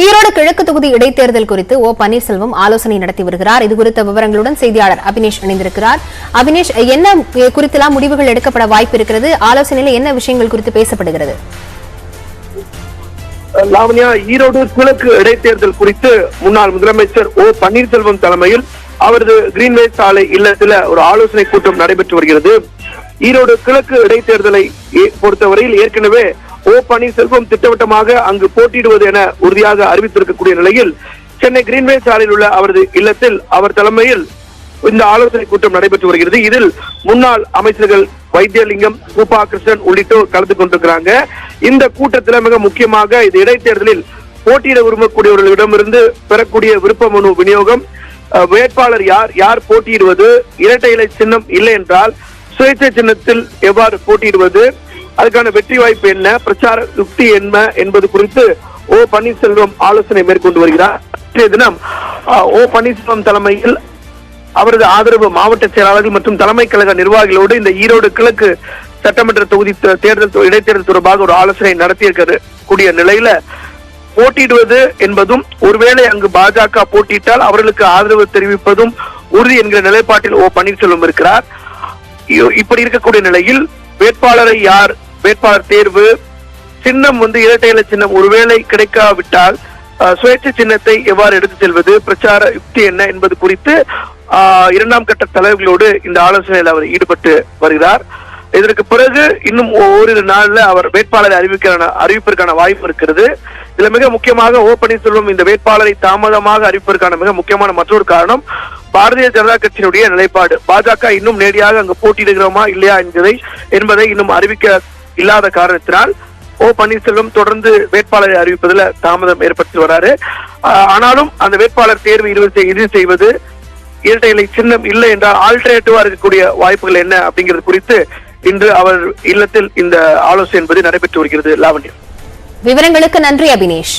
ஈரோடு கிழக்கு தொகுதி இடைத்தேர்தல் குறித்து ஓ பன்னீர்செல்வம் ஆலோசனை நடத்தி வருகிறார். இது குறித்த விவரங்களுடன் செய்தியாளர் அபினேஷ் இணைந்திருக்கிறார். அபினேஷ், என்ன குறித்தெல்லாம் முடிவுகள் எடுக்கப்பட வாய்ப்பு இருக்கிறது? ஆலோசனையில் என்ன விஷயங்கள் குறித்து பேசப்படுகிறது? லாவண்யா, ஈரோடு கிழக்கு இடைத்தேர்தல் குறித்து முன்னாள் முதலமைச்சர் ஓ பன்னீர்செல்வம் தலைமையில் அவரது கிரீன்வே சாலை இல்லத்தில் ஒரு ஆலோசனை கூட்டம் நடைபெற்று வருகிறது. ஈரோடு கிழக்கு இடைத்தேர்தலை பொறுத்தவரையில் ஏற்கனவே ஓ பன்னீர்செல்வம் திட்டவட்டமாக அங்கு போட்டியிடுவது என உறுதியாக அறிவித்திருக்கக்கூடிய நிலையில் சென்னை கிரீன்வே சாலையில் உள்ள அவரது இல்லத்தில் அவர் தலைமையில் இந்த ஆலோசனை கூட்டம் நடைபெற்று வருகிறது. இதில் முன்னாள் அமைச்சர்கள் வைத்தியலிங்கம், ரூபா கிருஷ்ணன் உள்ளிட்டோர் கலந்து கொண்டிருக்கிறாங்க. இந்த கூட்டத்தில் மிக முக்கியமாக இந்த இடைத்தேர்தலில் போட்டியிட விரும்பக்கூடியவர்களிடமிருந்து பெறக்கூடிய விருப்ப மனு விநியோகம், வேட்பாளர் யார் போட்டியிடுவது, இரட்டை இலை சின்னம் இல்லை என்றால் சுயேட்சை சின்னத்தில் எவ்வாறு போட்டியிடுவது, அதுக்கான வெற்றி வாய்ப்பு என்ன, பிரச்சார யுக்தி என்ன என்பது குறித்து ஓ பன்னீர்செல்வம் ஆலோசனை மேற்கொண்டு வருகிறார். இன்றைய தினம் ஓ பன்னீர்செல்வம் தலைமையில் அவரது ஆதரவு மாவட்ட செயலாளர்கள் மற்றும் தலைமை கழக நிர்வாகிகளோடு இந்த ஈரோடு கிழக்கு சட்டமன்ற தொகுதி இடைத்தேர்தல் தொடர்பாக ஒரு ஆலோசனை நடத்தியிருக்க கூடிய நிலையில போட்டியிடுவது என்பதும் ஒருவேளை அங்கு பாஜக போட்டியிட்டால் அவர்களுக்கு ஆதரவு தெரிவிப்பதும் உறுதி என்கிற நிலைப்பாட்டில் ஓ பன்னீர்செல்வம் இருக்கிறார். இப்படி இருக்கக்கூடிய நிலையில் வேட்பாளர் தேர்வு, சின்னம் இரட்டை இலை சின்னம் ஒருவேளை கிடைக்காவிட்டால் சுயேட்சை சின்னத்தை எவ்வாறு எடுத்து செல்வது, பிரச்சார யுக்தி என்ன என்பது குறித்து இரண்டாம் கட்ட தலைவர்களோடு இந்த ஆலோசனையில் அவர் ஈடுபட்டு வருகிறார். இதற்கு பிறகு இன்னும் ஓரிரு நாள்ல அவர் வேட்பாளரை அறிவிப்பதற்கான வாய்ப்பு இருக்கிறது. இதுல மிக முக்கியமாக ஓ பன்னீர்செல்வம் இந்த வேட்பாளரை தாமதமாக அறிவிப்பதற்கான மிக முக்கியமான மற்றொரு காரணம் பாரதிய ஜனதா கட்சியினுடைய நிலைப்பாடு. பாஜக இன்னும் நேரடியாக அங்கு போட்டியிடுகிறோமா இல்லையா என்பதை இன்னும் அறிவிக்க இல்லாத காரணத்தினால் ஓ பன்னீர்செல்வம் தொடர்ந்து வேட்பாளரை அறிவிப்பதில் தாமதம் ஏற்படுத்தி வராரு. ஆனாலும் அந்த வேட்பாளர் தேர்வு இறுதி செய்வது, இரட்டை இலை சின்னம் இல்லை என்றால் ஆல்டர்னேட்டிவா இருக்கக்கூடிய வாய்ப்புகள் என்ன அப்படிங்கிறது குறித்து இன்று அவர் இல்லத்தில் இந்த ஆலோசனை என்பது நடைபெற்று வருகிறது. லாவண்யா, விவரங்களுக்கு நன்றி அபினேஷ்.